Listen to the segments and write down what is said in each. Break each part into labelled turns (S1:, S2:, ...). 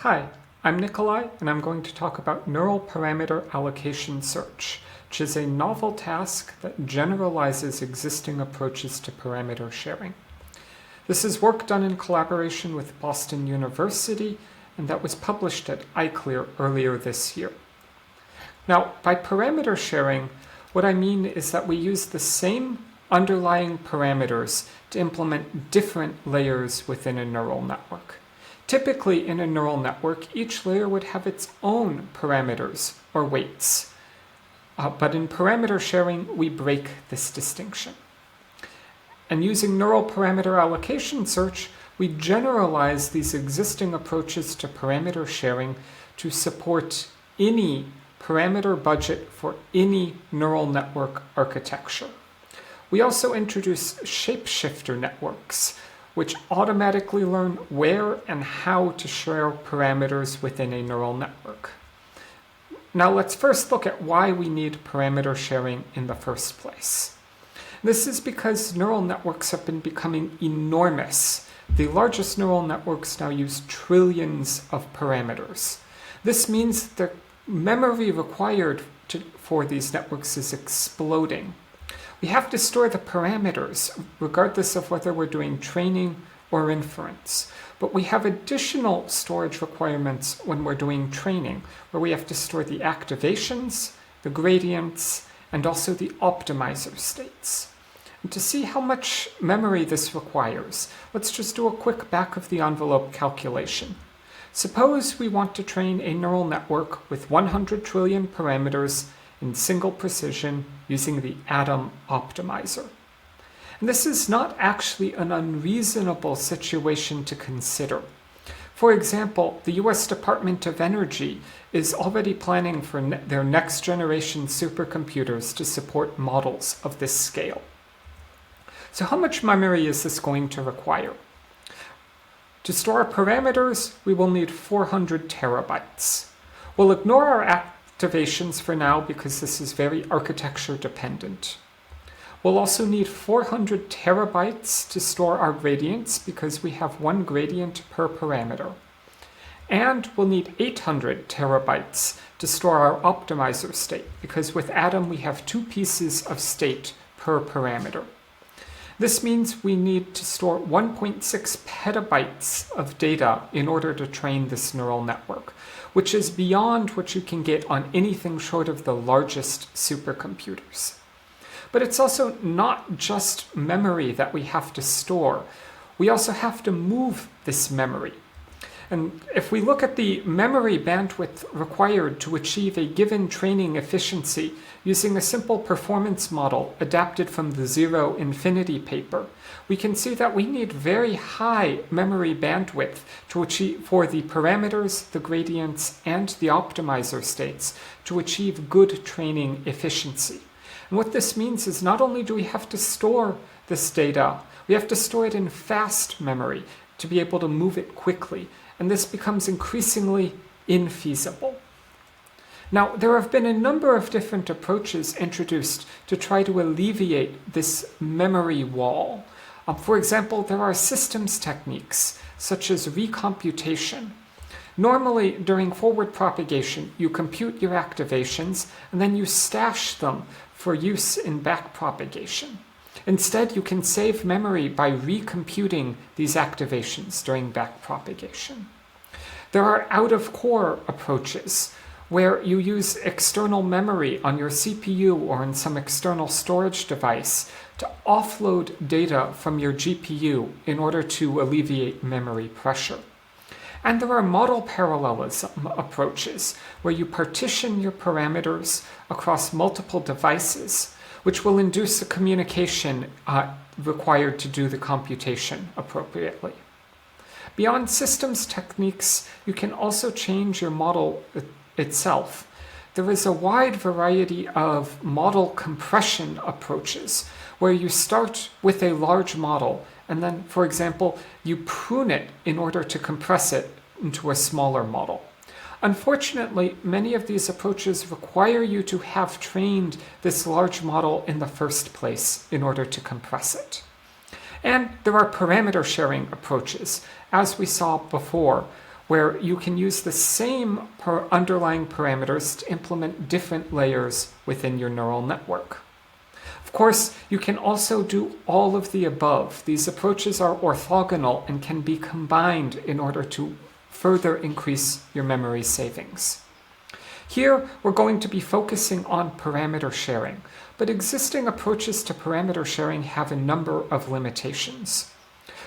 S1: Hi, I'm Nikoli, and I'm going to talk about Neural Parameter Allocation Search, which is a novel task that generalizes existing approaches to parameter sharing. This is work done in collaboration with Boston University, and that was published at iClear earlier this year. Now, by parameter sharing, what I mean is that we use the same underlying parameters to implement different layers within a neural network. Typically, in a neural network, each layer would have its own parameters or weights. But in parameter sharing, we break this distinction. And using Neural Parameter Allocation Search, we generalize these existing approaches to parameter sharing to support any parameter budget for any neural network architecture. We also introduce Shapeshifter Networks, which automatically learn where and how to share parameters within a neural network. Now let's first look at why we need parameter sharing in the first place. This is because neural networks have been becoming enormous. The largest neural networks now use trillions of parameters. This means the memory required for these networks is exploding. We have to store the parameters, regardless of whether we're doing training or inference. But we have additional storage requirements when we're doing training, where we have to store the activations, the gradients, and also the optimizer states. And to see how much memory this requires, let's just do a quick back-of-the-envelope calculation. Suppose we want to train a neural network with 100 trillion parameters in single precision using the atom optimizer. And this is not actually an unreasonable situation to consider. For example, the US Department of Energy is already planning for their next generation supercomputers to support models of this scale. So how much memory is this going to require? To store our parameters, we will need 400 terabytes. We'll ignore our activations for now because this is very architecture dependent. We'll also need 400 terabytes to store our gradients because we have one gradient per parameter. And we'll need 800 terabytes to store our optimizer state because with Atom we have 2 pieces of state per parameter. This means we need to store 1.6 petabytes of data in order to train this neural network, which is beyond what you can get on anything short of the largest supercomputers. But it's also not just memory that we have to store. We also have to move this memory. And if we look at the memory bandwidth required to achieve a given training efficiency using a simple performance model adapted from the Zero Infinity paper, we can see that we need very high memory bandwidth to achieve for the parameters, the gradients, and the optimizer states to achieve good training efficiency. And what this means is not only do we have to store this data, we have to store it in fast memory to be able to move it quickly. And this becomes increasingly infeasible. Now, there have been a number of different approaches introduced to try to alleviate this memory wall. For example, there are systems techniques, such as recomputation. Normally, during forward propagation, you compute your activations, and then you stash them for use in back propagation. Instead, you can save memory by recomputing these activations during back propagation. There are out-of-core approaches where you use external memory on your CPU or in some external storage device to offload data from your GPU in order to alleviate memory pressure. And there are model parallelism approaches where you partition your parameters across multiple devices, which will induce the communication required to do the computation appropriately. Beyond systems techniques, you can also change your model itself. There is a wide variety of model compression approaches where you start with a large model and then, for example, you prune it in order to compress it into a smaller model. Unfortunately, many of these approaches require you to have trained this large model in the first place in order to compress it. And there are parameter sharing approaches, as we saw before, where you can use the same underlying parameters to implement different layers within your neural network. Of course, you can also do all of the above. These approaches are orthogonal and can be combined in order to further increase your memory savings. Here, we're going to be focusing on parameter sharing, but existing approaches to parameter sharing have a number of limitations.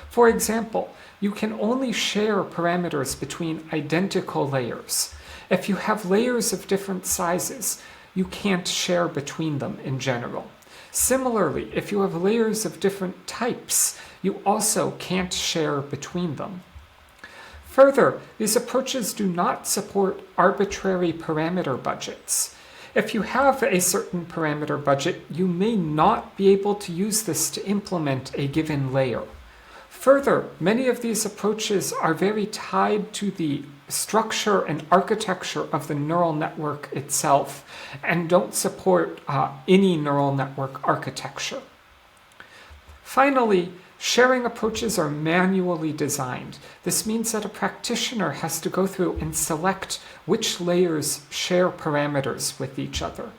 S1: For example, you can only share parameters between identical layers. If you have layers of different sizes, you can't share between them in general. Similarly, if you have layers of different types, you also can't share between them. Further, these approaches do not support arbitrary parameter budgets. If you have a certain parameter budget, you may not be able to use this to implement a given layer. Further, many of these approaches are very tied to the structure and architecture of the neural network itself and don't support any neural network architecture. Finally, sharing approaches are manually designed. This means that a practitioner has to go through and select which layers share parameters with each other.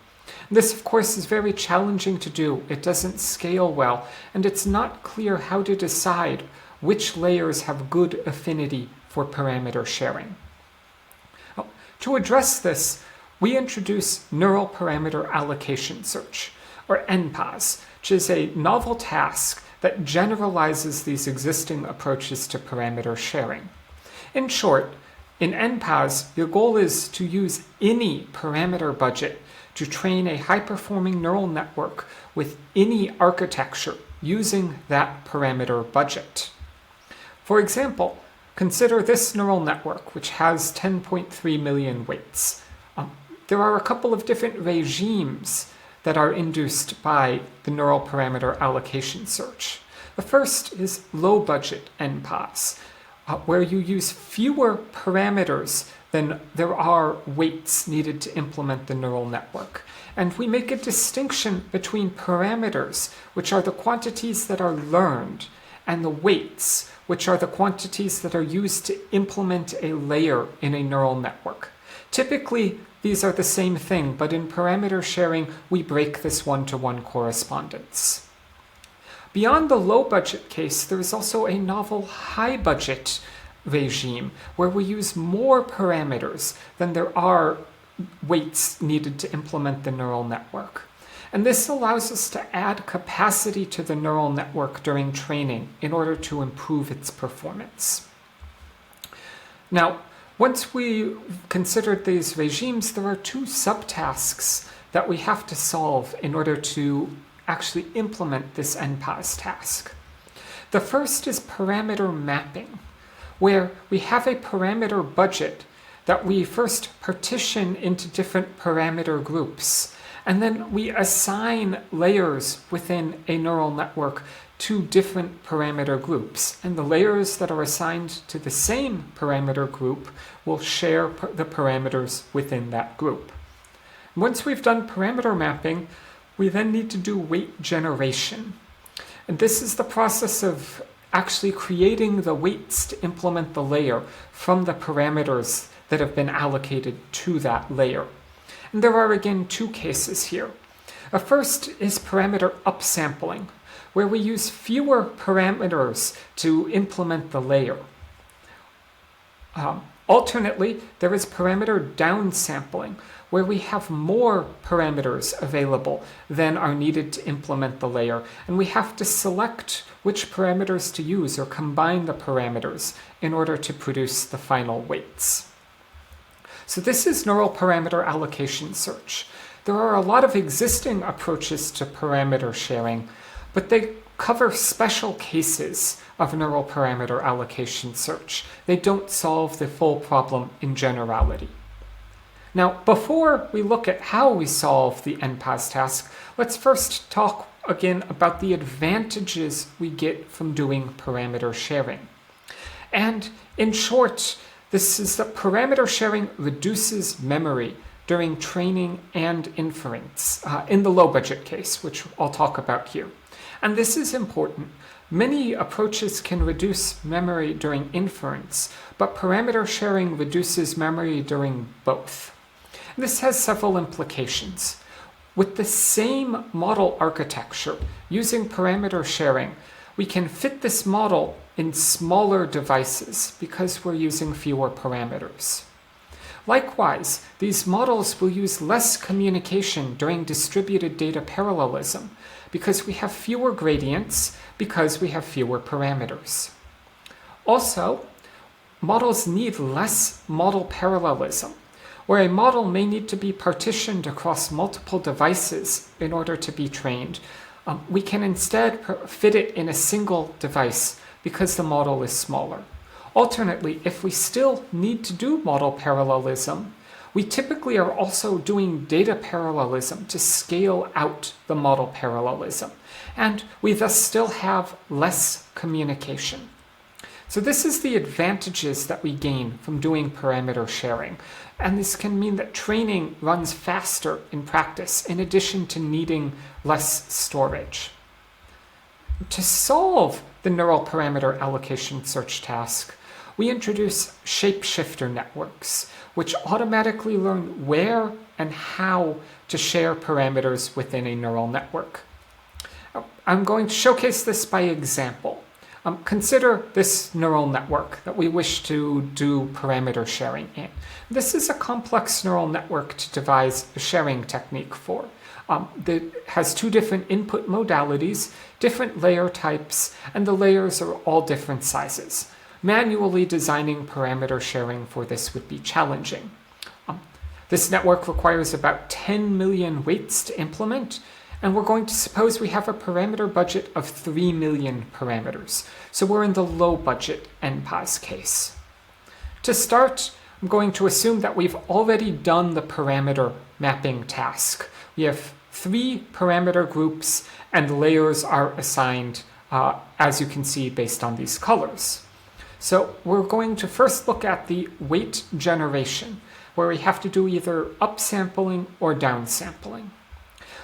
S1: This, of course, is very challenging to do. It doesn't scale well, and it's not clear how to decide which layers have good affinity for parameter sharing. To address this, we introduce Neural Parameter Allocation Search, or NPAS, which is a novel task that generalizes these existing approaches to parameter sharing. In short, in NPAS, your goal is to use any parameter budget to train a high-performing neural network with any architecture using that parameter budget. For example, consider this neural network, which has 10.3 million weights. There are a couple of different regimes that are induced by the Neural Parameter Allocation Search. The first is low-budget NPAS, where you use fewer parameters than there are weights needed to implement the neural network. And we make a distinction between parameters, which are the quantities that are learned, and the weights, which are the quantities that are used to implement a layer in a neural network. Typically, these are the same thing, but in parameter sharing, we break this one-to-one correspondence. Beyond the low-budget case, there is also a novel high-budget regime where we use more parameters than there are weights needed to implement the neural network. And this allows us to add capacity to the neural network during training in order to improve its performance. Now, once we considered these regimes, there are two subtasks that we have to solve in order to actually implement this NPAS task. The first is parameter mapping, where we have a parameter budget that we first partition into different parameter groups, and then we assign layers within a neural network to different parameter groups. And the layers that are assigned to the same parameter group will share the parameters within that group. Once we've done parameter mapping, we then need to do weight generation. And this is the process of actually creating the weights to implement the layer from the parameters that have been allocated to that layer. And there are again two cases here. The first is parameter upsampling, where we use fewer parameters to implement the layer. Alternately, there is parameter downsampling, where we have more parameters available than are needed to implement the layer, and we have to select which parameters to use or combine the parameters in order to produce the final weights. So this is Neural Parameter Allocation Search. There are a lot of existing approaches to parameter sharing, but they cover special cases of Neural Parameter Allocation Search. They don't solve the full problem in generality. Now, before we look at how we solve the NPAS task, let's first talk again about the advantages we get from doing parameter sharing. And in short, this is that parameter sharing reduces memory during training and inference, in the low-budget case, which I'll talk about here. And this is important Many approaches can reduce memory during inference, but parameter sharing reduces memory during both. This has several implications. With the same model architecture, using parameter sharing, we can fit this model in smaller devices because we're using fewer parameters. Likewise, these models will use less communication during distributed data parallelism because we have fewer gradients because we have fewer parameters. Also, models need less model parallelism, where a model may need to be partitioned across multiple devices in order to be trained. We can instead fit it in a single device because the model is smaller. Alternately, if we still need to do model parallelism, we typically are also doing data parallelism to scale out the model parallelism, and we thus still have less communication. So this is the advantages that we gain from doing parameter sharing, and this can mean that training runs faster in practice in addition to needing less storage. To solve the neural parameter allocation search task, we introduce Shapeshifter Networks, which automatically learn where and how to share parameters within a neural network. I'm going to showcase this by example. Consider this neural network that we wish to do parameter sharing in. This is a complex neural network to devise a sharing technique for. That has two different input modalities, different layer types, and the layers are all different sizes. Manually designing parameter sharing for this would be challenging. This network requires about 10 million weights to implement, and we're going to suppose we have a parameter budget of 3 million parameters. So we're in the low budget NPAS case. To start, I'm going to assume that we've already done the parameter mapping task. We have 3 parameter groups and layers are assigned, as you can see, based on these colors. So we're going to first look at the weight generation, where we have to do either upsampling or downsampling.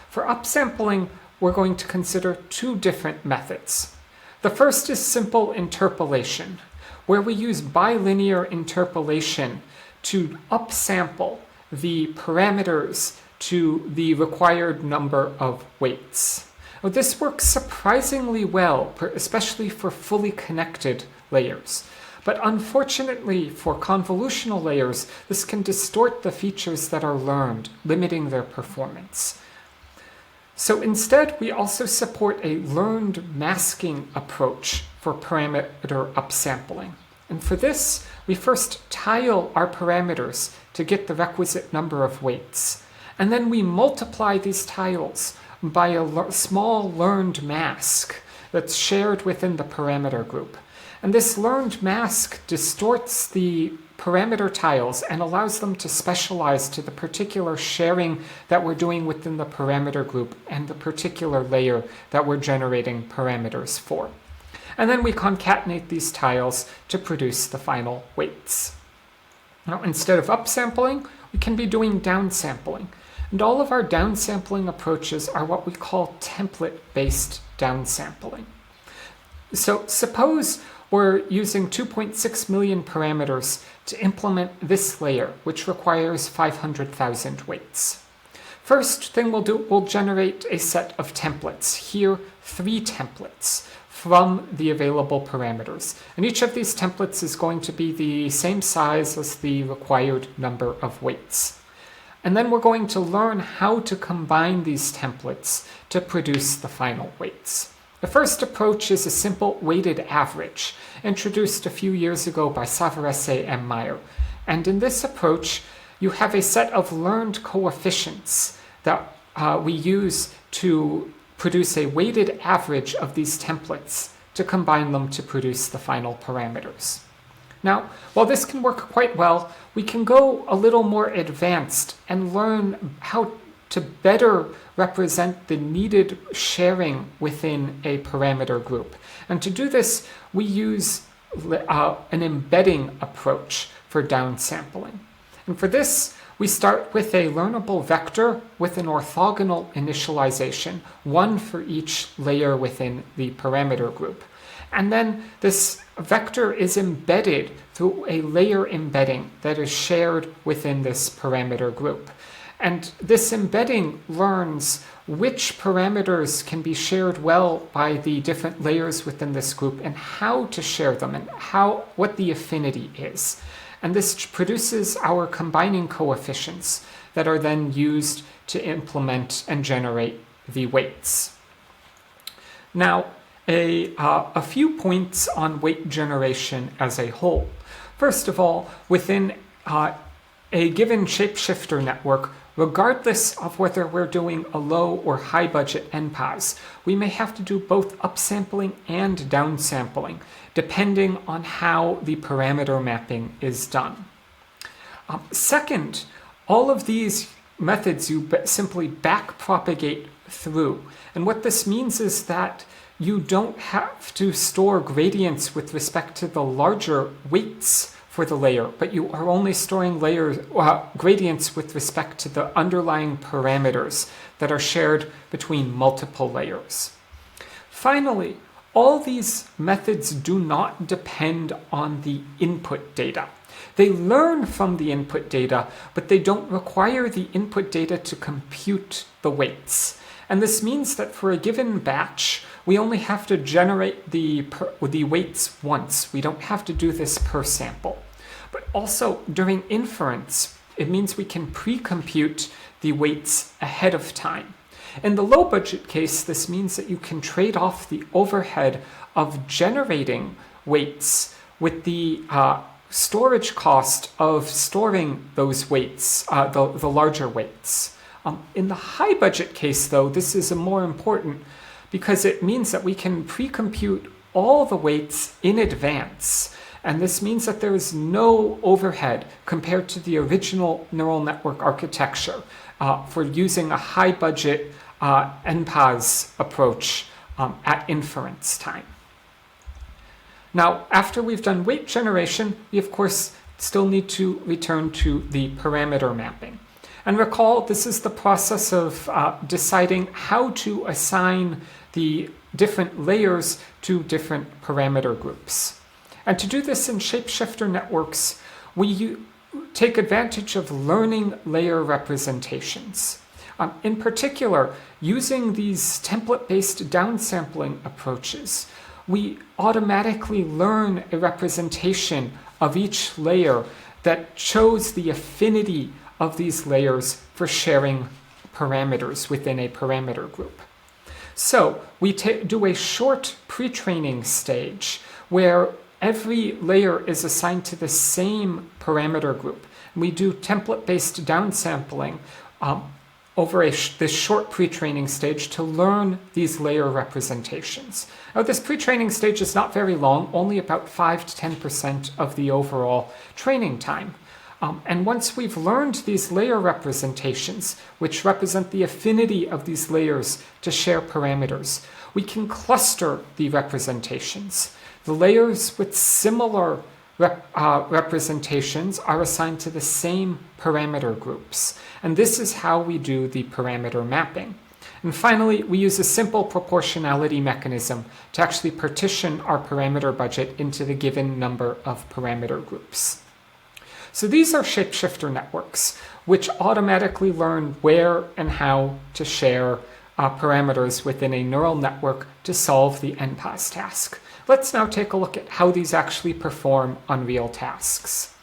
S1: For upsampling, we're going to consider 2 different methods. The first is simple interpolation, where we use bilinear interpolation to upsample the parameters to the required number of weights. Now, this works surprisingly well, especially for fully connected layers. But unfortunately for convolutional layers, this can distort the features that are learned, limiting their performance. So instead, we also support a learned masking approach for parameter upsampling. And for this, we first tile our parameters to get the requisite number of weights. And then we multiply these tiles by a small learned mask that's shared within the parameter group. And this learned mask distorts the parameter tiles and allows them to specialize to the particular sharing that we're doing within the parameter group and the particular layer that we're generating parameters for. And then we concatenate these tiles to produce the final weights. Now, instead of upsampling, we can be doing downsampling. And all of our downsampling approaches are what we call template-based downsampling. So suppose we're using 2.6 million parameters to implement this layer, which requires 500,000 weights. First thing we'll do, we'll generate a set of templates. Here, 3 templates from the available parameters. And each of these templates is going to be the same size as the required number of weights. And then we're going to learn how to combine these templates to produce the final weights. The first approach is a simple weighted average, introduced a few years ago by Savarese and Meyer. And in this approach, you have a set of learned coefficients that we use to produce a weighted average of these templates to combine them to produce the final parameters. Now, while this can work quite well, we can go a little more advanced and learn how to better represent the needed sharing within a parameter group. And to do this, we use an embedding approach for downsampling. And for this, we start with a learnable vector with an orthogonal initialization, one for each layer within the parameter group. And then this vector is embedded through a layer embedding that is shared within this parameter group. And this embedding learns which parameters can be shared well by the different layers within this group and how to share them and what the affinity is. And this produces our combining coefficients that are then used to implement and generate the weights. Now, a few points on weight generation as a whole. First of all, within a given shapeshifter network, regardless of whether we're doing a low or high budget NPAS, we may have to do both upsampling and downsampling, depending on how the parameter mapping is done. Second, all of these methods you simply backpropagate through. And what this means is that you don't have to store gradients with respect to the larger weights for the layer, but you are only storing gradients with respect to the underlying parameters that are shared between multiple layers. Finally, all these methods do not depend on the input data. They learn from the input data, but they don't require the input data to compute the weights. And this means that for a given batch, we only have to generate the weights once. We don't have to do this per sample. But also during inference, it means we can pre-compute the weights ahead of time. In the low budget case, this means that you can trade off the overhead of generating weights with the storage cost of storing those weights, the larger weights. In the high budget case, though, this is more important because it means that we can pre-compute all the weights in advance. And this means that there is no overhead compared to the original neural network architecture for using a high budget NPAS approach at inference time. Now, after we've done weight generation, we of course still need to return to the parameter mapping. And recall, this is the process of deciding how to assign the different layers to different parameter groups. And to do this in Shapeshifter Networks, we take advantage of learning layer representations. In particular, using these template-based downsampling approaches, we automatically learn a representation of each layer that shows the affinity of these layers for sharing parameters within a parameter group. So we do a short pre-training stage where every layer is assigned to the same parameter group. We do template-based downsampling over this short pre-training stage to learn these layer representations. Now, this pre-training stage is not very long, only about 5 to 10% of the overall training time. And once we've learned these layer representations, which represent the affinity of these layers to share parameters, we can cluster the representations. The layers with similar representations are assigned to the same parameter groups. And this is how we do the parameter mapping. And finally, we use a simple proportionality mechanism to actually partition our parameter budget into the given number of parameter groups. So these are shapeshifter networks, which automatically learn where and how to share parameters within a neural network to solve the NPAS task. Let's now take a look at how these actually perform on real tasks.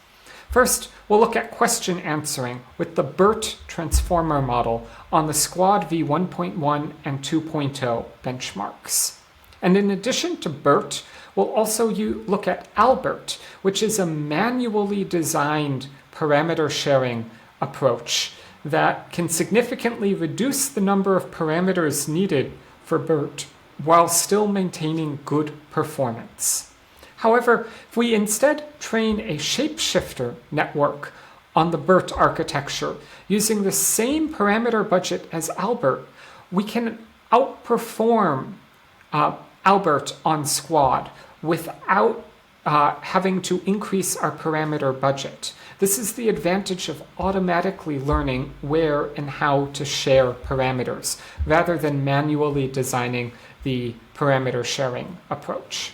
S1: First, we'll look at question answering with the BERT transformer model on the Squad v1.1 and 2.0 benchmarks. And in addition to BERT, we'll also look at Albert, which is a manually designed parameter sharing approach that can significantly reduce the number of parameters needed for BERT while still maintaining good performance. However, if we instead train a shapeshifter network on the BERT architecture using the same parameter budget as Albert, we can outperform Albert on Squad without having to increase our parameter budget. This is the advantage of automatically learning where and how to share parameters, rather than manually designing the parameter sharing approach.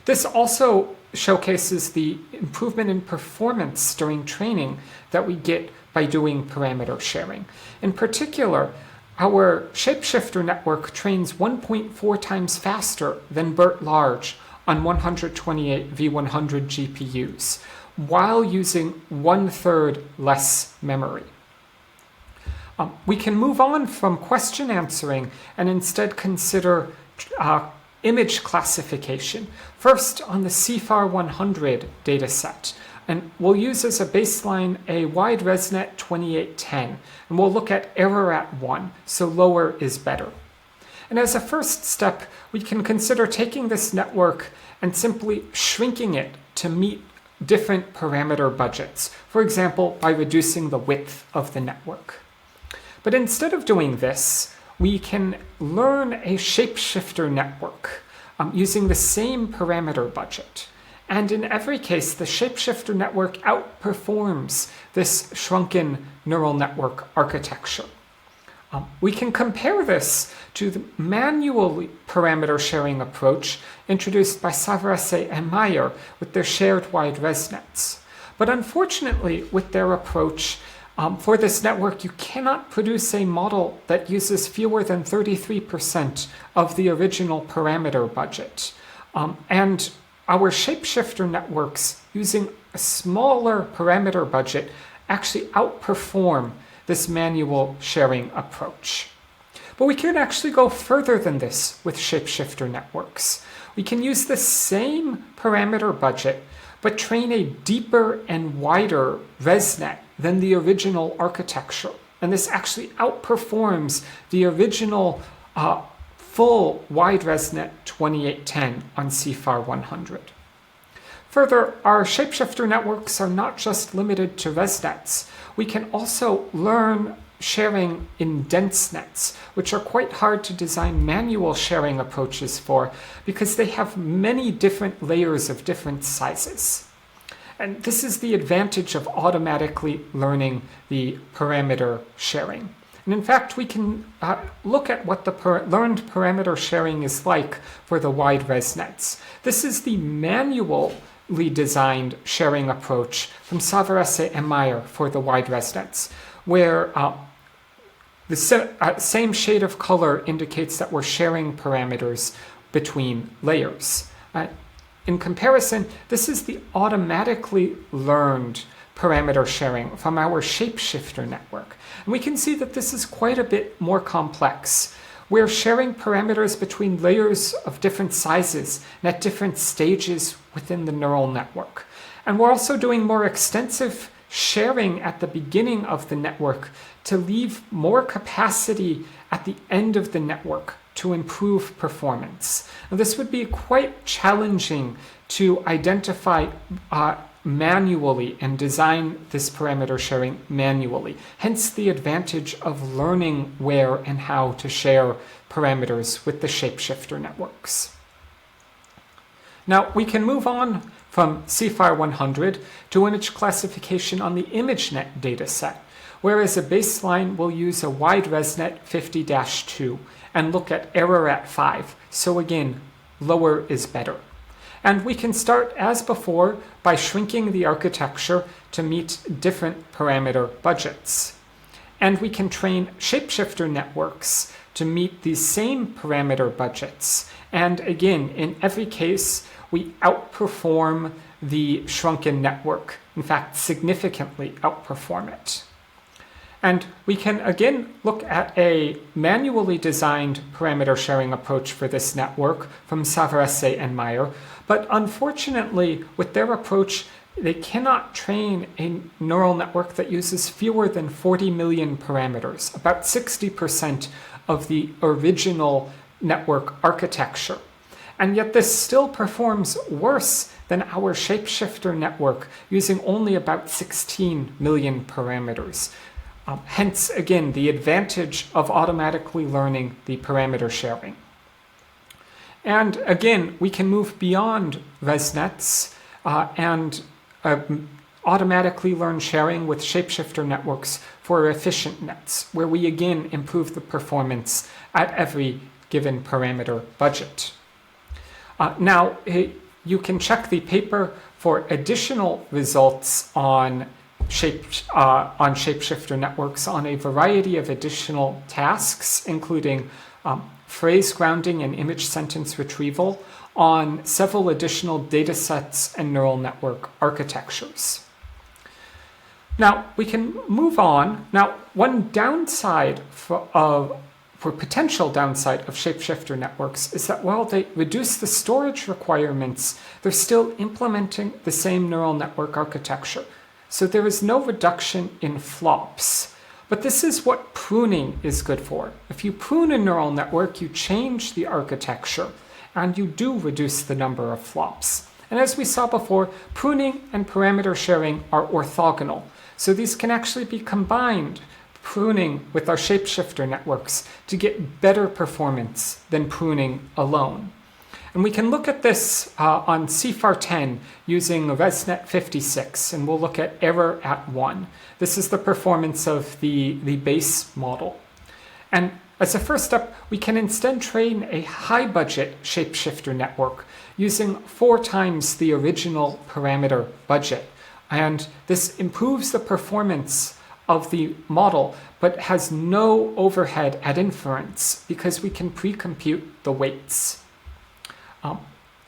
S1: This also showcases the improvement in performance during training that we get by doing parameter sharing. In particular, our Shapeshifter network trains 1.4 times faster than BERT large on 128 V100 GPUs, while using 1/3 less memory. We can move on from question answering and instead consider image classification. First, on the CFAR 100 dataset, and we'll use as a baseline a wide ResNet 2810, and we'll look at error at 1, so lower is better. And as a first step, we can consider taking this network and simply shrinking it to meet different parameter budgets, for example, by reducing the width of the network. But instead of doing this, we can learn a shapeshifter network using the same parameter budget. And in every case, the shapeshifter network outperforms this shrunken neural network architecture. We can compare this to the manual parameter sharing approach introduced by Savarese and Meyer with their shared wide ResNets. But unfortunately, with their approach, for this network, you cannot produce a model that uses fewer than 33% of the original parameter budget. And our shapeshifter networks, using a smaller parameter budget, actually outperform this manual sharing approach. But we can actually go further than this with shapeshifter networks. We can use the same parameter budget, but train a deeper and wider ResNet than the original architecture. And this actually outperforms the original full wide ResNet 2810 on CFAR 100. Further, our shapeshifter networks are not just limited to ResNets. We can also learn sharing in dense nets, which are quite hard to design manual sharing approaches for because they have many different layers of different sizes. And this is the advantage of automatically learning the parameter sharing. And in fact, we can look at what the learned parameter sharing is like for the wide ResNets. This is the manually designed sharing approach from Savarese and Meyer for the wide ResNets, where the same shade of color indicates that we're sharing parameters between layers. In comparison, this is the automatically learned parameter sharing from our shapeshifter network. And we can see that this is quite a bit more complex. We're sharing parameters between layers of different sizes and at different stages within the neural network. And we're also doing more extensive sharing at the beginning of the network to leave more capacity at the end of the network to improve performance. Now, this would be quite challenging to identify manually and design this parameter sharing manually. Hence the advantage of learning where and how to share parameters with the shapeshifter networks. Now we can move on from CFAR 100 to image classification on the ImageNet dataset, where as a baseline we'll use a wide ResNet 50-2 and look at error at 5. So again, lower is better. And we can start as before by shrinking the architecture to meet different parameter budgets. And we can train shapeshifter networks to meet these same parameter budgets. And again, in every case, we outperform the shrunken network. In fact, significantly outperform it. And we can again look at a manually designed parameter sharing approach for this network from Savarese and Meyer. But unfortunately, with their approach, they cannot train a neural network that uses fewer than 40 million parameters, about 60% of the original network architecture. And yet this still performs worse than our shapeshifter network using only about 16 million parameters. Hence, again, the advantage of automatically learning the parameter sharing. And again, we can move beyond ResNets and automatically learn sharing with shapeshifter networks for efficient nets, where we again improve the performance at every given parameter budget. Now, you can check the paper for additional results on Shapeshifter Networks on a variety of additional tasks, including phrase grounding and image sentence retrieval on several additional data sets and neural network architectures. Now, we can move on. Now, one downside for potential downside of Shapeshifter Networks is that while they reduce the storage requirements, they're still implementing the same neural network architecture. So there is no reduction in flops. But this is what pruning is good for. If you prune a neural network, you change the architecture, and you do reduce the number of flops. And as we saw before, pruning and parameter sharing are orthogonal. So these can actually be combined, pruning with our Shapeshifter networks, to get better performance than pruning alone. And we can look at this on CFAR10 using ResNet 56, and we'll look at error at 1. This is the performance of the base model. And as a first step, we can instead train a high-budget Shapeshifter network using 4 times the original parameter budget. And this improves the performance of the model, but has no overhead at inference because we can pre-compute the weights.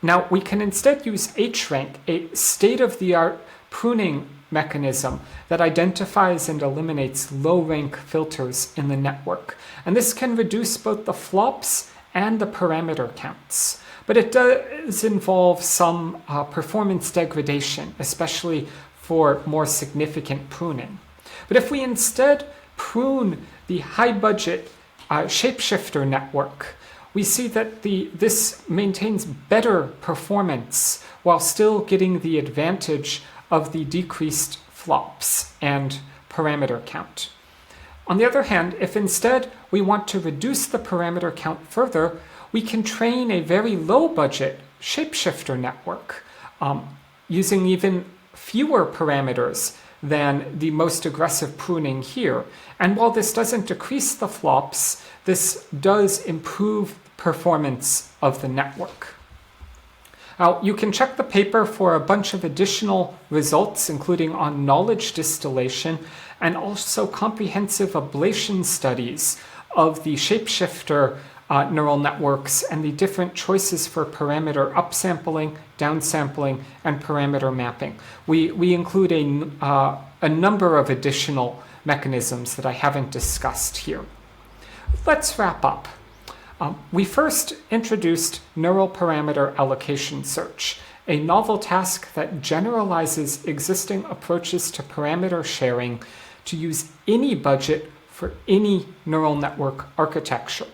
S1: Now, we can instead use HRank, a state-of-the-art pruning mechanism that identifies and eliminates low-rank filters in the network. And this can reduce both the flops and the parameter counts. But it does involve some performance degradation, especially for more significant pruning. But if we instead prune the high-budget Shapeshifter network, we see that this maintains better performance while still getting the advantage of the decreased flops and parameter count. On the other hand, if instead we want to reduce the parameter count further, we can train a very low-budget Shapeshifter network using even fewer parameters than the most aggressive pruning here. And while this doesn't decrease the flops, this does improve performance of the network. Now, you can check the paper for a bunch of additional results, including on knowledge distillation and also comprehensive ablation studies of the Shapeshifter neural networks and the different choices for parameter upsampling, downsampling, and parameter mapping. We include a number of additional mechanisms that I haven't discussed here. Let's wrap up. We first introduced Neural Parameter Allocation Search, a novel task that generalizes existing approaches to parameter sharing to use any budget for any neural network architecture.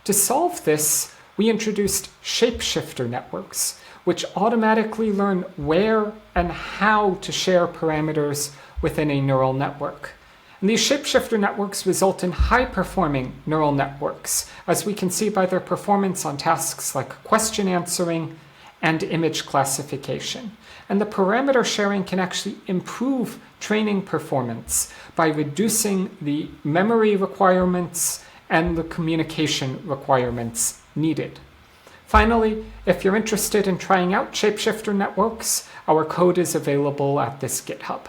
S1: To solve this, we introduced Shapeshifter networks, which automatically learn where and how to share parameters within a neural network. And these Shapeshifter networks result in high-performing neural networks, as we can see by their performance on tasks like question answering and image classification. And the parameter sharing can actually improve training performance by reducing the memory requirements and the communication requirements needed. Finally, if you're interested in trying out Shapeshifter networks, our code is available at this GitHub.